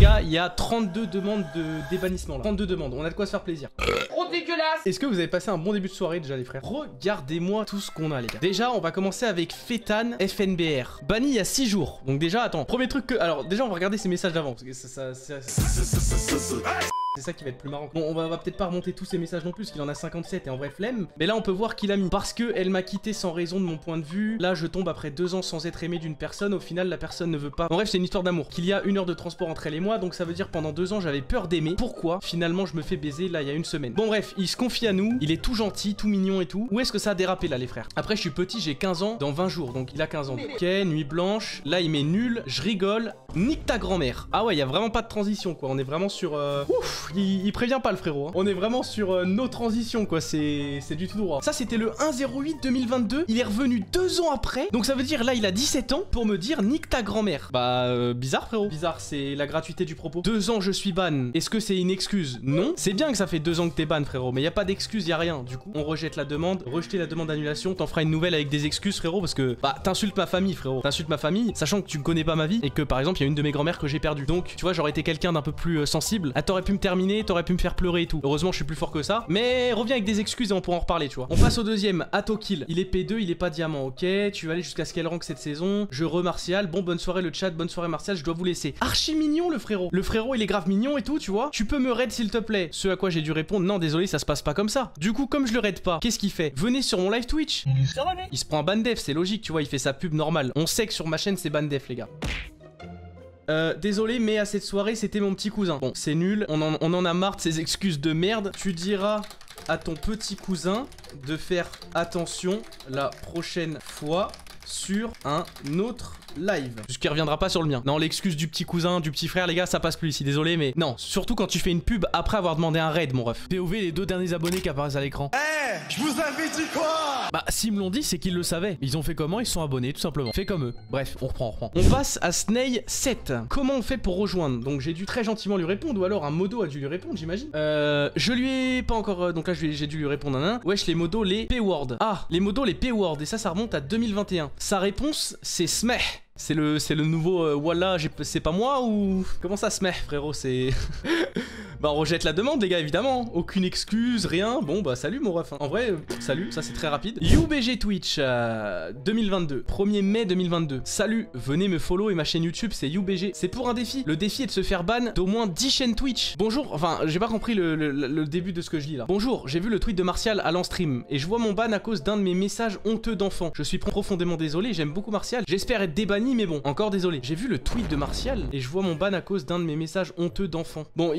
gars, il y a 32 demandes de débannissement là. 32 demandes, on a de quoi se faire plaisir. Trop dégueulasse. Est-ce que vous avez passé un bon début de soirée déjà les frères? Regardez-moi tout ce qu'on a les gars. Déjà, on va commencer avec Fétan FNBR. Banni il y a 6 jours. Donc déjà, attends, premier truc que... Alors déjà, on va regarder ses messages d'avant. Parce que c'est ça qui va être plus marrant. Bon, on va peut-être pas remonter tous ces messages non plus, parce qu'il en a 57 et en vrai flemme. Mais là, on peut voir qu'il a mis parce que elle m'a quitté sans raison de mon point de vue. Là, je tombe après 2 ans sans être aimé d'une personne. Au final, la personne ne veut pas. En bref, c'est une histoire d'amour. Qu'il y a 1 heure de transport entre elle et moi, donc ça veut dire pendant 2 ans, j'avais peur d'aimer. Pourquoi finalement je me fais baiser là il y a 1 semaine? Bon, bref, il se confie à nous. Il est tout gentil, tout mignon et tout. Où est-ce que ça a dérapé là, les frères? Après, je suis petit, j'ai 15 ans dans 20 jours, donc il a 15 ans. Ok, nuit blanche. Là, il met nul, je rigole. Nique ta grand-mère. Ah ouais, il y a vraiment pas de transition quoi. On est vraiment sur. Ouf, il prévient pas le frérot hein. On est vraiment sur nos transitions quoi, c'est du tout droit. Ça c'était le 1/08 2022. Il est revenu 2 ans après. Donc ça veut dire là il a 17 ans pour me dire nique ta grand-mère. Bah bizarre frérot. Bizarre, c'est la gratuité du propos. 2 ans je suis ban. Est-ce que c'est une excuse? Non. C'est bien que ça fait 2 ans que t'es ban frérot, mais y a pas d'excuse, y a rien. Du coup on rejette la demande. Rejeter la demande d'annulation. T'en feras une nouvelle avec des excuses frérot, parce que bah t'insultes ma famille frérot. T'insultes ma famille sachant que tu ne connais pas ma vie et que par exemple il y a une de mes grand-mères que j'ai perdue. Donc tu vois j'aurais été quelqu'un d'un peu plus sensible. Ah t'aurais pu me terminer, t'aurais pu me faire pleurer et tout. Heureusement je suis plus fort que ça. Mais reviens avec des excuses et on pourra en reparler tu vois. On passe au deuxième, Atokil. Il est P2, il est pas diamant, ok. Tu vas aller jusqu'à ce qu'elle rank cette saison. Je Martial. Bon bonne soirée le chat, bonne soirée Martial, je dois vous laisser. Archi mignon le frérot. Le frérot il est grave mignon et tout tu vois. Tu peux me raid s'il te plaît. Ce à quoi j'ai dû répondre, non désolé ça se passe pas comme ça. Du coup comme je le raid pas, qu'est-ce qu'il fait? Venez sur mon live Twitch. Il se prend un ban def, c'est logique tu vois, il fait sa pub normale. On sait que sur ma chaîne c'est ban def les gars. Désolé mais à cette soirée c'était mon petit cousin. Bon c'est nul, on en a marre de ces excuses de merde. Tu diras à ton petit cousin de faire attention la prochaine fois sur un autre live. Puisqu'il reviendra pas sur le mien. Non, l'excuse du petit cousin, du petit frère, les gars, ça passe plus ici, désolé, mais non. Surtout quand tu fais une pub après avoir demandé un raid, mon ref. POV, les 2 derniers abonnés qui apparaissent à l'écran. Eh, je vous avais dit quoi? Bah, s'ils me l'ont dit, c'est qu'ils le savaient. Ils ont fait comment? Ils se sont abonnés, tout simplement. Fait comme eux. Bref, on reprend. On passe à Snay 7. Comment on fait pour rejoindre? Donc, j'ai dû très gentiment lui répondre, ou alors un modo a dû lui répondre, j'imagine. Je lui ai pas encore. Donc là, j'ai dû lui répondre un. Wesh, les modos, les P-word. Ah, les modos, les P-word. Et ça remonte à 2021. Sa réponse, c'est Smeh. C'est le nouveau voilà, c'est pas moi ou... Comment ça se met frérot, c'est... Bah on rejette la demande les gars évidemment. Aucune excuse, rien. Bon bah salut mon ref hein. En vrai, salut, ça c'est très rapide. UBG Twitch 2022, 1er mai 2022. Salut, venez me follow et ma chaîne YouTube c'est UBG. C'est pour un défi. Le défi est de se faire ban d'au moins 10 chaînes Twitch. Bonjour, enfin j'ai pas compris le début de ce que je lis là. Bonjour, j'ai vu le tweet de Martial à l'en-stream et je vois mon ban à cause d'un de mes messages honteux d'enfant. Je suis profondément désolé, j'aime beaucoup Martial. J'espère être débanni mais bon, encore désolé. J'ai vu le tweet de Martial et je vois mon ban à cause d'un de mes messages honteux d'enfant. Bon,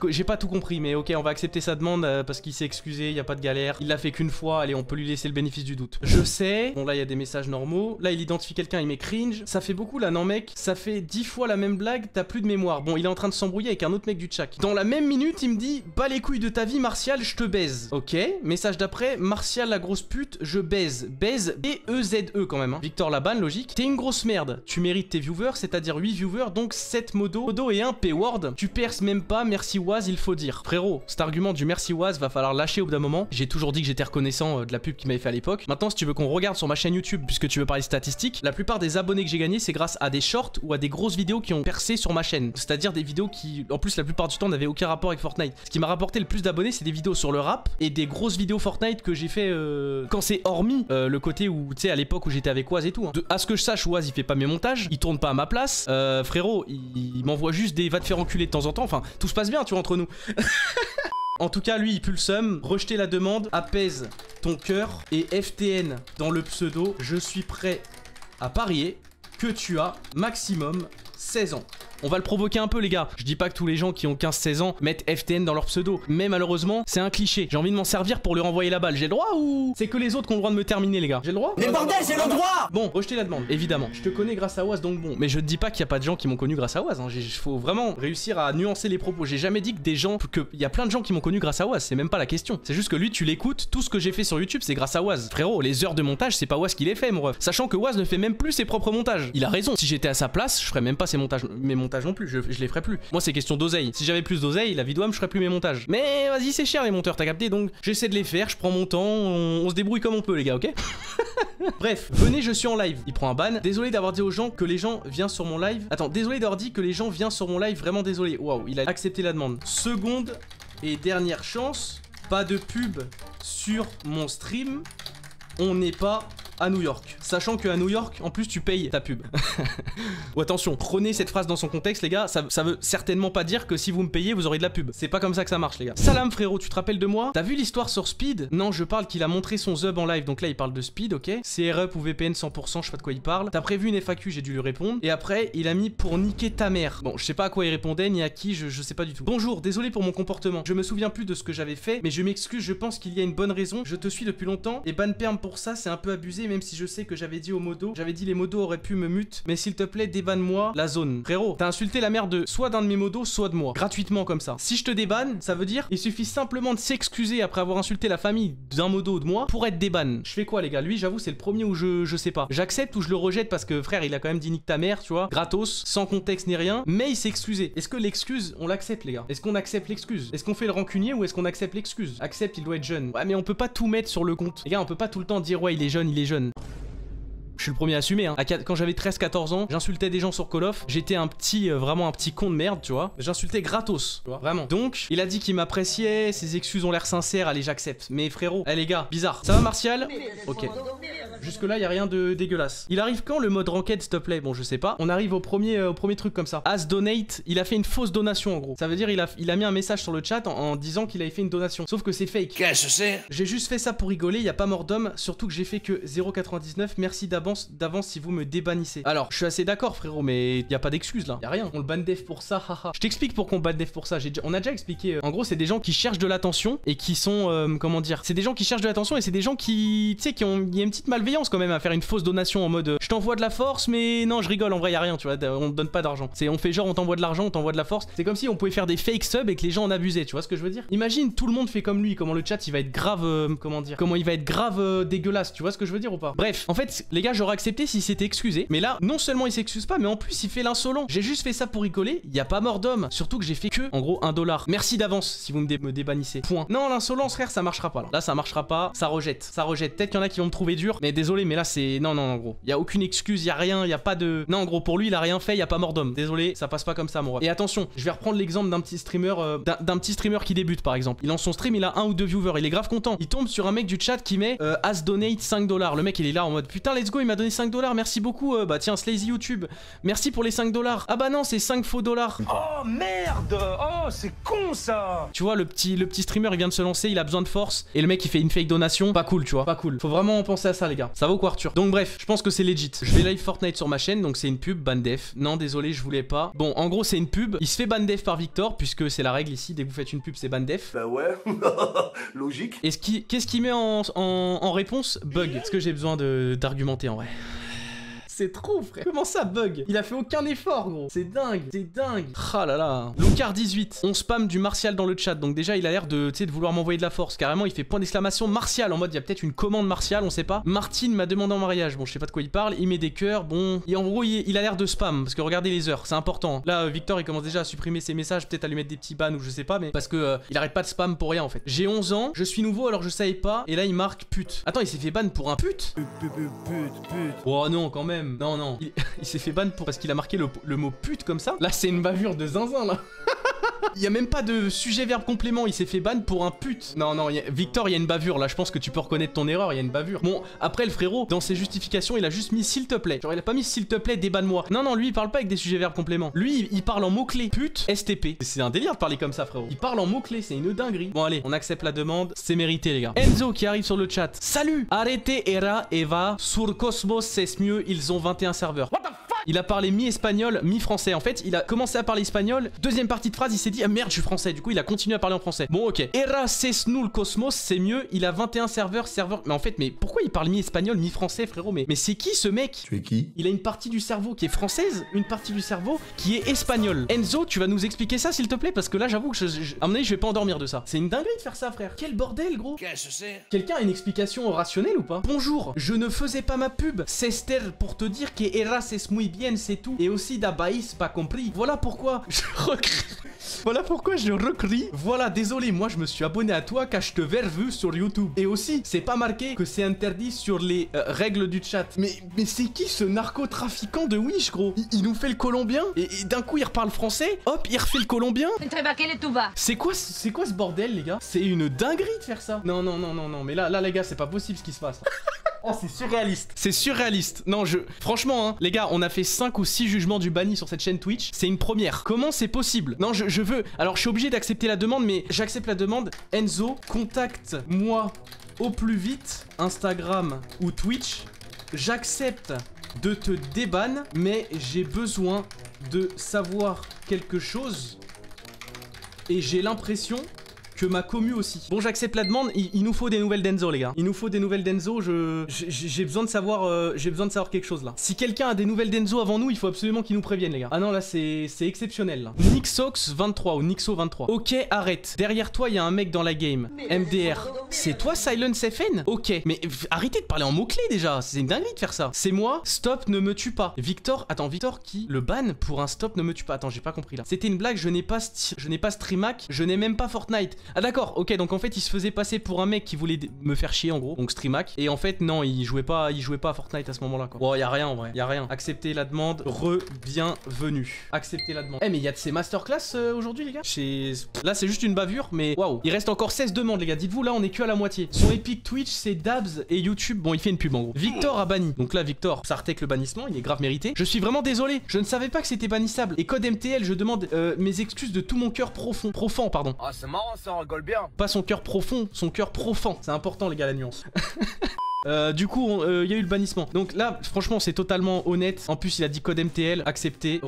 j'ai pas tout compris, mais ok, on va accepter sa demande parce qu'il s'est excusé, y a pas de galère. Il l'a fait qu'une fois, allez, on peut lui laisser le bénéfice du doute. Je sais. Bon, là, il y a des messages normaux. Là, il identifie quelqu'un, il met cringe. Ça fait beaucoup là, non mec? Ça fait 10 fois la même blague, t'as plus de mémoire. Bon, il est en train de s'embrouiller avec un autre mec du chat. Dans la même minute, il me dit bats les couilles de ta vie, Martial, je te baise. Ok, message d'après, Martial la grosse pute, je baise. Baise B-E-Z-E quand même. Hein. Victor Laban, logique. T'es une grosse merde. Tu mérites tes viewers, c'est-à-dire 8 viewers, donc 7 modo et un P-word. Tu perces même pas, merci Waz, il faut dire. Frérot, cet argument du merci Waz va falloir lâcher au bout d'un moment. J'ai toujours dit que j'étais reconnaissant de la pub qu'il m'avait fait à l'époque. Maintenant, si tu veux qu'on regarde sur ma chaîne YouTube, puisque tu veux parler statistiques, la plupart des abonnés que j'ai gagnés, c'est grâce à des shorts ou à des grosses vidéos qui ont percé sur ma chaîne. C'est-à-dire des vidéos qui, en plus, la plupart du temps, n'avaient aucun rapport avec Fortnite. Ce qui m'a rapporté le plus d'abonnés, c'est des vidéos sur le rap et des grosses vidéos Fortnite que j'ai fait quand c'est hormis le côté où, tu sais, à l'époque où j'étais avec Waz et tout. Hein. À ce que je sache, Waz, il fait pas mes montages, il tourne pas à ma place. Frérot, il m'envoie juste des va te faire enculer de temps en temps. Enfin, tout se passe bien, tu vois, entre nous. En tout cas, lui, il pue le seum. Rejeter la demande, apaise ton cœur. Et FTN dans le pseudo, je suis prêt à parier que tu as maximum 16 ans. On va le provoquer un peu les gars. Je dis pas que tous les gens qui ont 15-16 ans mettent FTN dans leur pseudo. Mais malheureusement, c'est un cliché. J'ai envie de m'en servir pour lui renvoyer la balle. J'ai le droit ou c'est que les autres qui ont le droit de me terminer les gars? J'ai le droit? Mais bordel, j'ai le droit! Bon, rejeter la demande, évidemment. Je te connais grâce à Waz donc bon. Mais je te dis pas qu'il y a pas de gens qui m'ont connu grâce à Waz. Hein. Faut vraiment réussir à nuancer les propos. J'ai jamais dit que des gens... Il y a plein de gens qui m'ont connu grâce à Waz. C'est même pas la question. C'est juste que lui, tu l'écoutes. Tout ce que j'ai fait sur YouTube, c'est grâce à Waz. Frérot, les heures de montage, c'est pas Waz qui les fait, mon ref. Sachant que Waz ne fait même plus ses propres montages. Il a raison. Si j'étais à sa place, je ferais même pas mes montages montages non plus, je les ferai plus. Moi c'est question d'oseille. Si j'avais plus d'oseille, la vidéo je ferais plus mes montages. Mais vas-y, c'est cher les monteurs, t'as capté, donc j'essaie de les faire, je prends mon temps, on se débrouille comme on peut les gars, ok? Bref, venez, je suis en live. Il prend un ban. Désolé d'avoir dit aux gens que les gens viennent sur mon live. Attends, désolé d'avoir dit que les gens viennent sur mon live, vraiment désolé. Waouh, il a accepté la demande. Seconde et dernière chance, pas de pub sur mon stream. On n'est pas à New York. Sachant qu'à New York, en plus, tu payes ta pub. Ou attention, prenez cette phrase dans son contexte, les gars. Ça veut certainement pas dire que si vous me payez, vous aurez de la pub. C'est pas comme ça que ça marche, les gars. Salam, frérot, tu te rappelles de moi? T'as vu l'histoire sur Speed? Non, je parle qu'il a montré son Zub en live. Donc là, il parle de Speed, ok? CRUP ou VPN 100%, je sais pas de quoi il parle. T'as prévu une FAQ, j'ai dû lui répondre. Et après, il a mis pour niquer ta mère. Bon, je sais pas à quoi il répondait, ni à qui, je sais pas du tout. Bonjour, désolé pour mon comportement. Je me souviens plus de ce que j'avais fait, mais je m'excuse, je pense qu'il y a une bonne raison. Je te suis depuis longtemps. Et ban perm pour ça, c'est un peu abusé, même si je sais que j'avais dit aux modos, j'avais dit les modos auraient pu me mute, mais s'il te plaît débanne-moi la zone. Frérot, t'as insulté la mère de soit d'un de mes modos, soit de moi, gratuitement comme ça. Si je te débanne, ça veut dire il suffit simplement de s'excuser après avoir insulté la famille d'un modo ou de moi pour être déban. Je fais quoi les gars? Lui j'avoue c'est le premier où je sais pas. J'accepte ou je le rejette parce que frère il a quand même dit nique ta mère, tu vois, gratos, sans contexte ni rien, mais il s'est excusé. Est-ce que l'excuse on l'accepte les gars? Est-ce qu'on accepte l'excuse? Est-ce qu'on fait le rancunier ou est-ce qu'on accepte l'excuse? Accepte, il doit être jeune. Ouais mais on peut pas tout mettre sur le compte. Les gars on peut pas tout le temps dire ouais il est jeune, il est jeune. Je suis le premier à assumer, hein. Quand j'avais 13-14 ans, j'insultais des gens sur Call of. J'étais un petit, vraiment un petit con de merde, tu vois. J'insultais gratos, tu vois, vraiment. Donc, il a dit qu'il m'appréciait, ses excuses ont l'air sincères, allez, j'accepte. Mais frérot, les gars, bizarre. Ça va, Martial? Ok. Jusque-là, y a rien de dégueulasse. Il arrive quand le mode ranked, s'il te plaît? Bon, je sais pas. On arrive au premier truc comme ça. As donate, il a fait une fausse donation en gros. Ça veut dire il a mis un message sur le chat en disant qu'il avait fait une donation. Sauf que c'est fake. Qu'est-ce que c'est? J'ai juste fait ça pour rigoler, y a pas mort d'homme. Surtout que j'ai fait que 0,99. Merci d'avance si vous me débannissez. Alors, je suis assez d'accord frérot, mais y a pas d'excuse là. Y a rien. On le ban def pour ça, haha. Je t'explique pourquoi on ban def pour ça. On a déjà expliqué. En gros, c'est des gens qui cherchent de l'attention et qui sont comment dire? C'est des gens qui cherchent de l'attention et c'est des gens qui, tu sais, il y a une petite malveillance quand même à faire une fausse donation en mode je t'envoie de la force mais non je rigole en vrai y a rien tu vois, on te donne pas d'argent. C'est on fait genre on t'envoie de l'argent, on t'envoie de la force. C'est comme si on pouvait faire des fake subs et que les gens en abusaient, tu vois ce que je veux dire? Imagine tout le monde fait comme lui, comment le chat il va être grave comment dire? Comment il va être grave dégueulasse, tu vois ce que je veux dire ou pas? Bref, en fait les gars j'aurais accepté s'il s'était excusé, mais là non seulement il s'excuse pas mais en plus il fait l'insolent. J'ai juste fait ça pour rigoler, y a pas mort d'homme. Surtout que j'ai fait que en gros $1. Merci d'avance si vous me débannissez. Point. Non l'insolence frère ça marchera pas là. Là ça marchera pas, ça rejette. Peut-être qu'il y en a qui vont me trouver dur, mais désolé mais là c'est non en gros. Y a aucune excuse, y a rien, y a pas de... Non en gros pour lui il a rien fait, y a pas mort d'homme. Désolé, ça passe pas comme ça mon ref. Et attention, je vais reprendre l'exemple d'un petit streamer qui débute par exemple. Il lance son stream, il a 1 ou 2 viewers, il est grave content. Il tombe sur un mec du chat qui met as donate $5. Le mec il est là en mode putain let's go, il m'a donné $5, merci beaucoup. Bah tiens Slazy YouTube, merci pour les $5. Ah bah non c'est 5 faux dollars. Oh merde! Oh c'est con ça! Tu vois le petit streamer il vient de se lancer, il a besoin de force et le mec il fait une fake donation. Pas cool tu vois, pas cool. Faut vraiment penser à ça les gars. Ça va ou quoi Arthur? Donc bref, je pense que c'est legit. Je vais live Fortnite sur ma chaîne, donc c'est une pub, ban def. Non, désolé, je voulais pas. Bon, en gros, c'est une pub. Il se fait ban def par Victor, puisque c'est la règle ici. Dès que vous faites une pub, c'est ban def. Bah ouais, logique. Et qu'est-ce qu'il met en réponse? Bug. Est-ce que j'ai besoin d'argumenter en vrai? C'est trop frère. Comment ça bug? Il a fait aucun effort gros. C'est dingue. C'est dingue. Ah là là. Lucar 18. On spam du Martial dans le chat. Donc déjà il a l'air de vouloir m'envoyer de la force. Carrément il fait point d'exclamation Martial. En mode il y a peut-être une commande Martial. On sait pas. Martine m'a demandé en mariage. Bon je sais pas de quoi il parle. Il met des cœurs. Bon. Et en gros il a l'air de spam. Parce que regardez les heures. C'est important. Là Victor il commence déjà à supprimer ses messages. Peut-être à lui mettre des petits bans ou je sais pas. Mais parce que il arrête pas de spam pour rien en fait. J'ai 11 ans. Je suis nouveau alors je savais pas. Et là il marque pute. Attends il s'est fait ban pour un pute? Oh non quand même. Non. Il s'est fait ban parce qu'il a marqué le mot pute comme ça. Là c'est une bavure de zinzin là. Il y a même pas de sujet verbe complément, il s'est fait ban pour un pute. Non, Victor, il y a une bavure là, je pense que tu peux reconnaître ton erreur, il y a une bavure. Bon, après le frérot, dans ses justifications, il a juste mis s'il te plaît. Genre il a pas mis s'il te plaît, débanne-moi. Non, lui il parle pas avec des sujets verbes compléments. Lui, il parle en mots-clés. Pute, STP. C'est un délire de parler comme ça, frérot. Il parle en mots-clés, c'est une dinguerie. Bon, allez, on accepte la demande, c'est mérité, les gars. Enzo qui arrive sur le chat. Salut! Arrêtez Era, Eva, sur Cosmos, c'est mieux, ils ont 21 serveurs. What the fuck? Il a parlé mi-espagnol, mi-français. En fait, il a commencé à parler espagnol. Deuxième partie de phrase, il s'est dit ah merde, je suis français. Du coup, il a continué à parler en français. Bon, ok. Era Cesnul Cosmos, c'est mieux. Il a 21 serveurs. Mais en fait, mais pourquoi il parle mi-espagnol, mi-français, frérot? Mais c'est qui ce mec? Tu es qui? Il a une partie du cerveau qui est française, une partie du cerveau qui est espagnole. Enzo, tu vas nous expliquer ça, s'il te plaît? Parce que là, j'avoue que à mon avis, je vais pas endormir de ça. C'est une dinguerie de faire ça, frère. Quel bordel, gros. Qu'est-ce que c'est? Quelqu'un a une explication rationnelle ou pas? Bonjour, je ne faisais pas ma pub. C'est Esther pour te dire que Era c'est muy bien, c'est tout. Et aussi d'Abaïs, pas compris. Voilà pourquoi je recrie. Voilà pourquoi je recrie. Voilà, désolé, moi je me suis abonné à toi car je te verrai vu sur YouTube. Et aussi, c'est pas marqué que c'est interdit sur les règles du chat. Mais c'est qui ce narcotrafiquant de Wish, gros? Il nous fait le colombien et d'un coup il reparle français. Hop, il refait le colombien. C'est quoi ce bordel, les gars? C'est une dinguerie de faire ça. Non, mais là les gars, c'est pas possible ce qui se passe. Oh, c'est surréaliste. C'est surréaliste. Non, franchement, hein, les gars, on a fait 5 ou 6 jugements du banni sur cette chaîne Twitch. C'est une première. Comment c'est possible? Non, je veux... Alors, je suis obligé d'accepter la demande, mais j'accepte la demande. Enzo, contacte-moi au plus vite, Instagram ou Twitch. J'accepte de te déban, mais j'ai besoin de savoir quelque chose. Et j'ai l'impression... que ma commu aussi. Bon, j'accepte la demande. Il nous faut des nouvelles d'Enzo, les gars. Il nous faut des nouvelles d'Enzo. J'ai besoin de savoir quelque chose là. Si quelqu'un a des nouvelles d'Enzo avant nous, il faut absolument qu'il nous prévienne, les gars. Ah non, là c'est exceptionnel là. Nixox 23 ou Nixo 23. Ok, arrête. Derrière toi, il y a un mec dans la game. MDR. C'est toi, Silence FN? Ok, mais arrêtez de parler en mots-clés déjà. C'est une dinguerie de faire ça. C'est moi. Stop ne me tue pas. Victor. Attends, Victor qui le ban pour un stop ne me tue pas. Attends, j'ai pas compris là. C'était une blague. Je n'ai pas Streamac. Je n'ai même pas Fortnite. Ah d'accord, ok, donc en fait il se faisait passer pour un mec qui voulait me faire chier en gros, donc Streamac. Et en fait non, il jouait pas à Fortnite à ce moment là quoi. Bon, y a rien en vrai, y a rien. Acceptez la demande, bienvenue. Acceptez la demande. Eh mais il y a de ces masterclass aujourd'hui les gars. Là c'est juste une bavure, mais waouh. Il reste encore 16 demandes les gars, dites-vous là on est que à la moitié. Son Epic Twitch c'est Dabs et YouTube, bon il fait une pub en gros. Victor a banni, donc là Victor, ça retèque le bannissement, il est grave mérité. Je suis vraiment désolé, je ne savais pas que c'était bannissable. Et code MTL, je demande mes excuses de tout mon cœur profond, pardon. Ah, c'est marrant, ça rigole bien. Pas son cœur profond, son cœur profond. C'est important les gars la nuance. Du coup, il y a eu le bannissement. Donc là, franchement, c'est totalement honnête. En plus, il a dit code MTL. Accepté.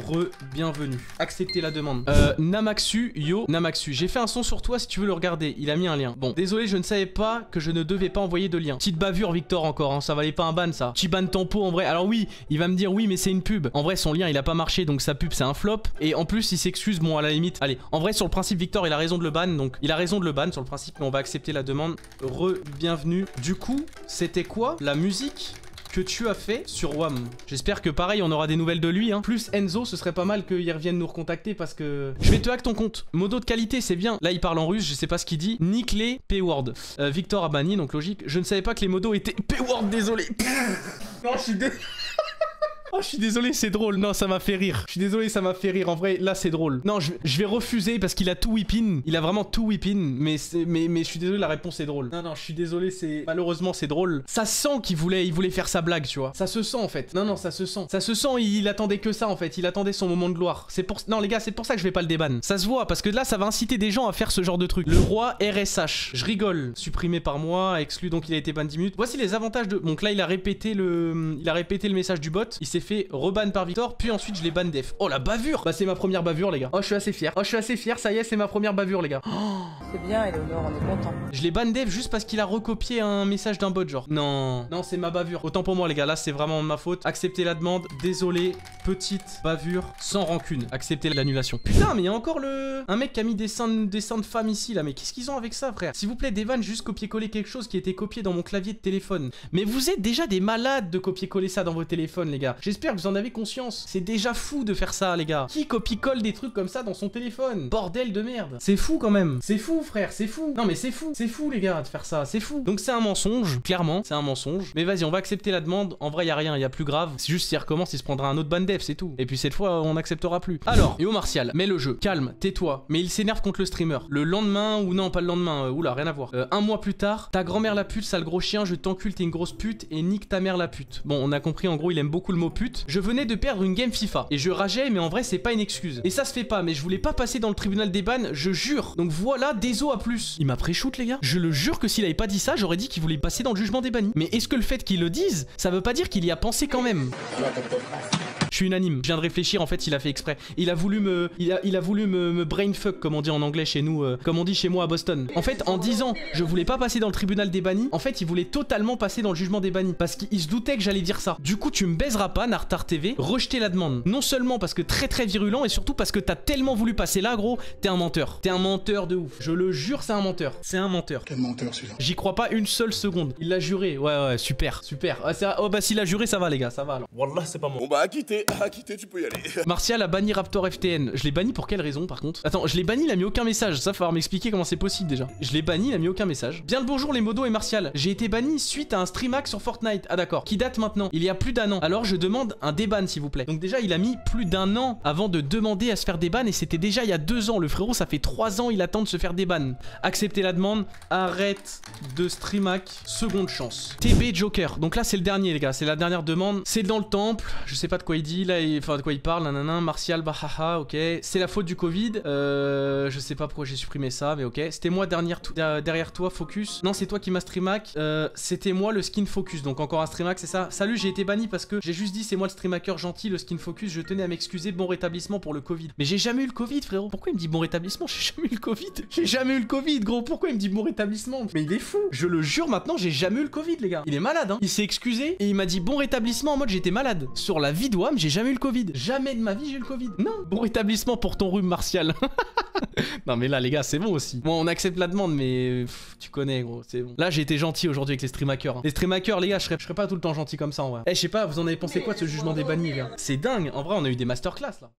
Bienvenue. Acceptez la demande. Namaxu, yo, Namaxu. J'ai fait un son sur toi si tu veux le regarder. Il a mis un lien. Bon, désolé, je ne savais pas que je ne devais pas envoyer de lien. Petite bavure, Victor, encore. Hein. Ça valait pas un ban, ça. Petit ban tempo, en vrai. Alors oui, il va me dire oui, mais c'est une pub. En vrai, son lien, il a pas marché. Donc sa pub, c'est un flop. Et en plus, il s'excuse. Bon, à la limite. Allez, en vrai, sur le principe, Victor, il a raison de le ban. Donc, il a raison de le ban sur le principe. Mais on va accepter la demande. Bienvenue. Du coup, c'était quoi la musique que tu as fait sur WAM? J'espère que pareil on aura des nouvelles de lui hein. Plus Enzo, ce serait pas mal qu'il revienne nous recontacter parce que je vais te hack ton compte. Modo de qualité c'est bien. Là il parle en russe, je sais pas ce qu'il dit. Nick les P-word. Victor a banni donc logique. Je ne savais pas que les modos étaient P-word, désolé. Non je suis désolé. Oh, je suis désolé, c'est drôle. Non, ça m'a fait rire. Je suis désolé, ça m'a fait rire. En vrai, là, c'est drôle. Non, je vais refuser parce qu'il a tout whip-in. Il a vraiment tout whip-in. Mais je suis désolé, la réponse est drôle. Non, je suis désolé, malheureusement, c'est drôle. Ça sent qu'il voulait faire sa blague, tu vois. Ça se sent, en fait. Non, ça se sent. Ça se sent, il attendait que ça, en fait. Il attendait son moment de gloire. Non, les gars, c'est pour ça que je vais pas le déban. Ça se voit, parce que là, ça va inciter des gens à faire ce genre de truc. Le roi RSH. Je rigole. Supprimé par moi, exclu, donc il a été ban 10 minutes. Voici les avantages de... Donc là, il a répété le message du bot. Il s'est fait reban par Victor, puis ensuite je l'ai ban def. Oh la bavure! Bah c'est ma première bavure les gars. Oh je suis assez fier. Ça y est, c'est ma première bavure les gars. Oh. C'est bien Eleonore, on est content. Je l'ai ban def juste parce qu'il a recopié un message d'un bot genre. Non, c'est ma bavure. Autant pour moi les gars, là c'est vraiment ma faute. Acceptez la demande, désolé, petite bavure sans rancune. Acceptez l'annulation. Putain mais il y a encore un mec qui a mis des seins de femmes ici là, mais qu'est-ce qu'ils ont avec ça frère? S'il vous plaît Devan, juste copier-coller quelque chose qui a été copié dans mon clavier de téléphone. Mais vous êtes déjà des malades de copier-coller ça dans vos téléphones les gars. J'espère que vous en avez conscience. C'est déjà fou de faire ça les gars. Qui copie-colle des trucs comme ça dans son téléphone? Bordel de merde. C'est fou quand même. C'est fou frère, c'est fou. Non mais c'est fou. C'est fou les gars de faire ça. C'est fou. Donc c'est un mensonge. Clairement, c'est un mensonge. Mais vas-y, on va accepter la demande. En vrai, y a rien, y a plus grave. C'est juste s'il recommence, il se prendra un autre ban def, c'est tout. Et puis cette fois, on n'acceptera plus. Alors, Yo Martial, mets le jeu. Calme, tais-toi. Mais il s'énerve contre le streamer. Le lendemain, ou non, pas le lendemain. Oula, rien à voir. Un mois plus tard, ta grand-mère la pute, sale gros chien, je t'encule, t'es une grosse pute et nique ta mère la pute. Bon, on a compris, en gros, il aime beaucoup le mot pute. Je venais de perdre une game FIFA et je rageais, mais en vrai c'est pas une excuse. Et ça se fait pas, mais je voulais pas passer dans le tribunal des bans, je jure. Donc voilà, déso à plus. Il m'a pré-shoot les gars. Je le jure que s'il avait pas dit ça, j'aurais dit qu'il voulait passer dans le jugement des bannis. Mais est-ce que le fait qu'il le dise, ça veut pas dire qu'il y a pensé quand même? Je suis unanime. Je viens de réfléchir, en fait, il a fait exprès. Il a voulu me brainfuck, comme on dit en anglais chez nous, comme on dit chez moi à Boston. En fait, en disant je voulais pas passer dans le tribunal des bannis, en fait, il voulait totalement passer dans le jugement des bannis. Parce qu'il se doutait que j'allais dire ça. Du coup, tu me baiseras pas, Nartar TV. Rejeter la demande. Non seulement parce que très très virulent, et surtout parce que t'as tellement voulu passer là, gros, t'es un menteur. T'es un menteur de ouf. Je le jure, c'est un menteur. C'est un menteur. Quel menteur celui-là. J'y crois pas une seule seconde. Il l'a juré. Ouais, super. Oh bah s'il a juré, ça va les gars, ça va alors. Wallah, c'est pas moi. On va quitter. est acquitté, tu peux y aller. Martial a banni Raptor FTN. Je l'ai banni pour quelle raison par contre? Attends, je l'ai banni, il a mis aucun message. Ça, va falloir m'expliquer comment c'est possible déjà. Je l'ai banni, il a mis aucun message. Bien le bonjour les modos et Martial. J'ai été banni suite à un stream hack sur Fortnite. Ah d'accord. Qui date maintenant? Il y a plus d'1 an. Alors je demande un déban s'il vous plaît. Donc déjà, il a mis plus d'1 an avant de demander à se faire déban et c'était déjà il y a 2 ans. Le frérot, ça fait 3 ans, il attend de se faire déban. Acceptez la demande. Arrête de stream hack. Seconde chance. TB Joker. Donc là, c'est le dernier les gars. C'est la dernière demande. C'est dans le temple. Je sais pas de quoi il dit là. Enfin, de quoi il parle. Nanana. Martial, bahaha. Ok. C'est la faute du Covid. Je sais pas pourquoi j'ai supprimé ça, mais ok. C'était moi derrière toi, Focus. Non, c'est toi qui m'as stream hack. C'était moi le skin Focus. Donc encore un stream hack, c'est ça. Salut, j'ai été banni parce que j'ai juste dit c'est moi le stream hacker gentil, le skin Focus. Je tenais à m'excuser. Bon rétablissement pour le Covid. Mais j'ai jamais eu le Covid, frérot. Pourquoi il me dit bon rétablissement? J'ai jamais eu le Covid. J'ai jamais eu le Covid, gros. Pourquoi il me dit bon rétablissement? Mais il est fou. Je le jure, maintenant, j'ai jamais eu le Covid, les gars. Il est malade, hein. Il s'est excusé et il m'a dit bon rétablissement en mode j'étais malade. Sur la vie de WAM, j'ai jamais eu le Covid. Jamais de ma vie j'ai eu le Covid. Non. Bon rétablissement pour ton rhume, Martial. Non mais là les gars c'est bon aussi. Bon on accepte la demande mais tu connais gros, c'est bon. Là j'ai été gentil aujourd'hui avec les stream hackers. Hein. Les stream hackers les gars je serais pas tout le temps gentil comme ça en vrai. Eh je sais pas, vous en avez pensé quoi de ce jugement des bannis les gars? C'est dingue, en vrai on a eu des masterclass là.